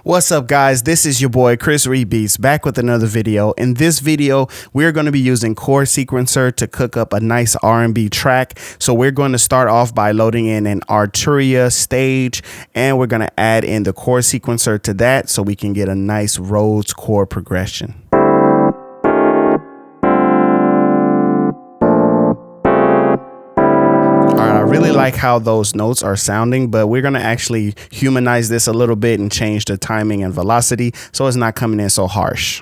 What's up, guys? This is your boy Chris Beats back with another video. In this video, we're going to be using Chord Sequencer to cook up a nice R&B track. So we're going to start off by loading in an Arturia stage, and we're going to add in the Chord Sequencer to that so we can get a nice Rhodes chord progression. I really like how those notes are sounding, but we're going to actually humanize this a little bit and change the timing and velocity so it's not coming in so harsh.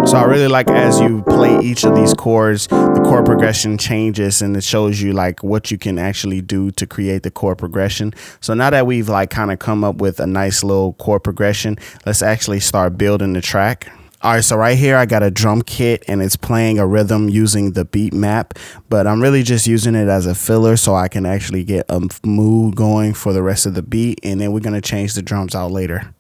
So I really like as you play each of these chords, the chord progression changes and it shows you like what you can actually do to create the chord progression. So now that we've like kind of come up with a nice little chord progression, let's actually start building the track. All right, so right here I got a drum kit and it's playing a rhythm using the beat map, but I'm really just using it as a filler so I can actually get a mood going for the rest of the beat, and then we're going to change the drums out later.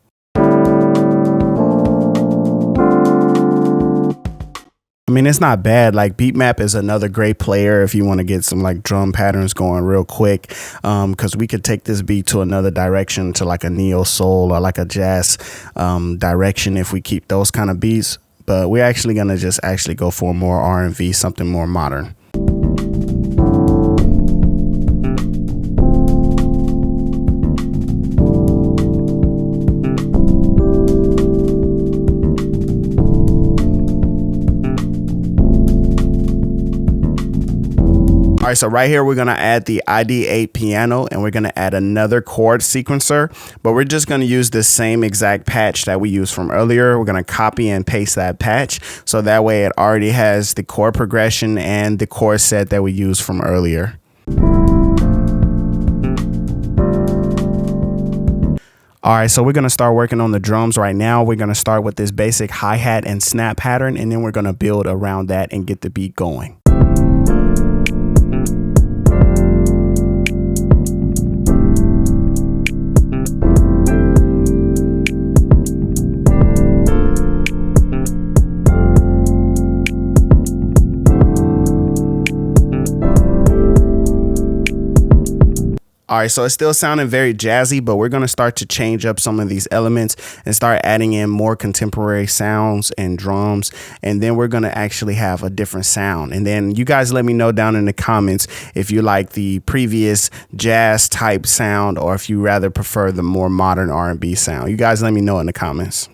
I mean, it's not bad. Like, beat map is another great player if you want to get some like drum patterns going real quick, because we could take this beat to another direction, to like a neo soul or like a jazz direction if we keep those kind of beats. But we're actually gonna just go for more R&B, something more modern. All right, so right here, we're going to add the ID8 piano and we're going to add another chord sequencer, but we're just going to use the same exact patch that we used from earlier. We're going to copy and paste that patch so that way it already has the chord progression and the chord set that we used from earlier. All right, so we're going to start working on the drums right now. We're going to start with this basic hi-hat and snap pattern, and then we're going to build around that and get the beat going. All right, so it's still sounding very jazzy, but we're going to start to change up some of these elements and start adding in more contemporary sounds and drums. And then we're going to actually have a different sound. And then you guys let me know down in the comments if you like the previous jazz type sound or if you rather prefer the more modern R&B sound. You guys let me know in the comments.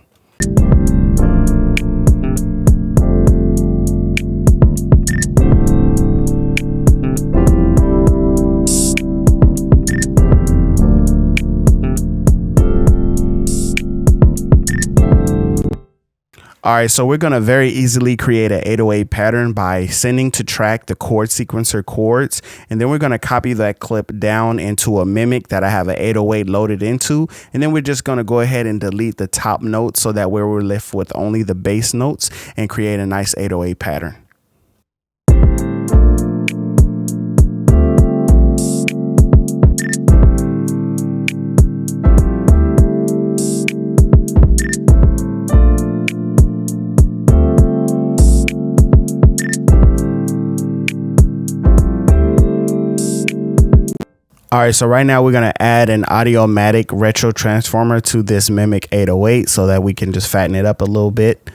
All right, so we're going to very easily create an 808 pattern by sending to track the Chord Sequencer chords, and then we're going to copy that clip down into a mimic that I have an 808 loaded into, and then we're just going to go ahead and delete the top notes so that we're left with only the bass notes and create a nice 808 pattern. All right, so right now we're going to add an Audiomatic retro transformer to this Mimic 808 so that we can just fatten it up a little bit.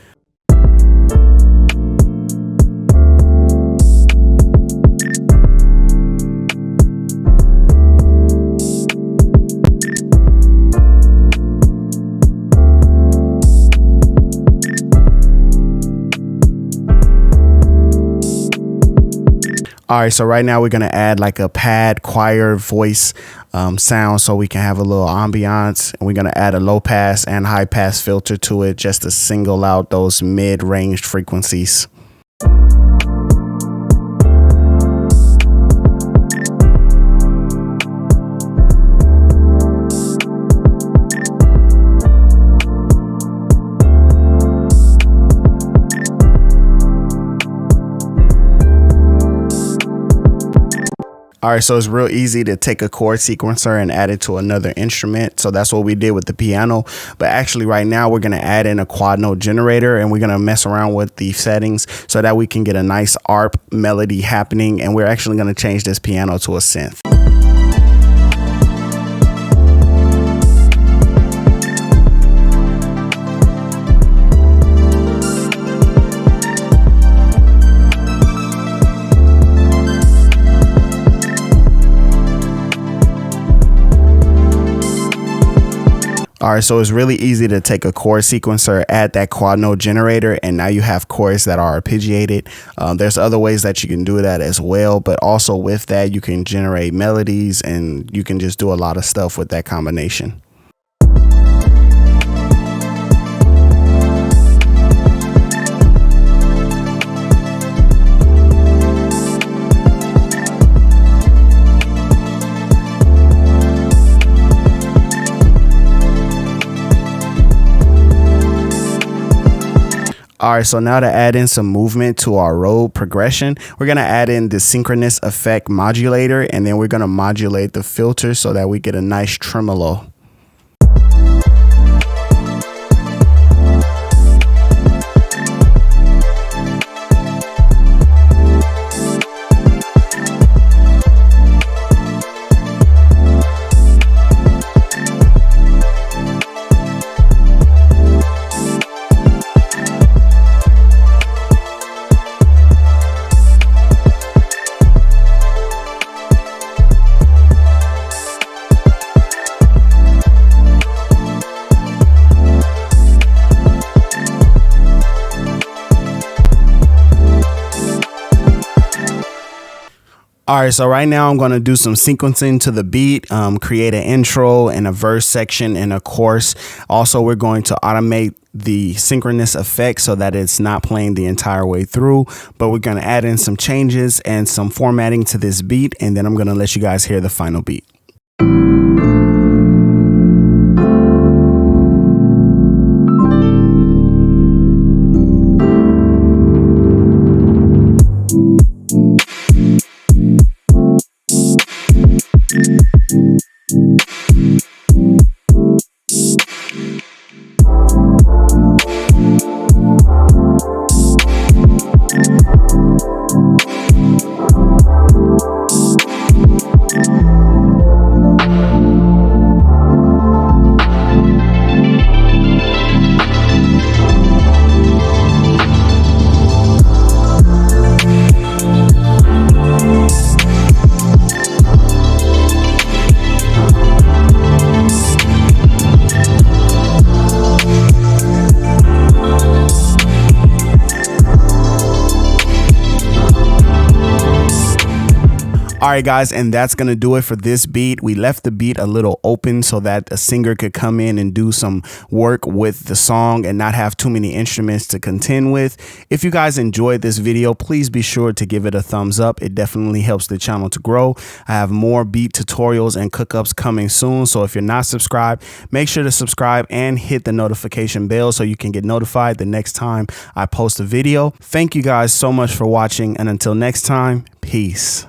All right, so right now we're going to add like a pad choir voice sound so we can have a little ambiance, and we're going to add a low pass and high pass filter to it just to single out those mid-ranged frequencies. All right, so it's real easy to take a chord sequencer and add it to another instrument. So that's what we did with the piano. But actually right now we're going to add in a quad note generator, and we're going to mess around with the settings so that we can get a nice ARP melody happening. And we're actually going to change this piano to a synth. All right, so it's really easy to take a chord sequencer, add that quad note generator, and now you have chords that are arpeggiated. There's other ways that you can do that as well, but also with that, you can generate melodies and you can just do a lot of stuff with that combination. All right, so now to add in some movement to our road progression, we're going to add in the synchronous effect modulator, and then we're going to modulate the filter so that we get a nice tremolo. All right, so right now I'm going to do some sequencing to the beat, create an intro and a verse section and a chorus. Also, we're going to automate the synchronous effect so that it's not playing the entire way through, but we're going to add in some changes and some formatting to this beat, and then I'm going to let you guys hear the final beat. All right, guys, and that's going to do it for this beat. We left the beat a little open so that a singer could come in and do some work with the song and not have too many instruments to contend with. If you guys enjoyed this video, please be sure to give it a thumbs up. It definitely helps the channel to grow. I have more beat tutorials and cookups coming soon, so if you're not subscribed, make sure to subscribe and hit the notification bell so you can get notified the next time I post a video. Thank you guys so much for watching, and until next time, peace.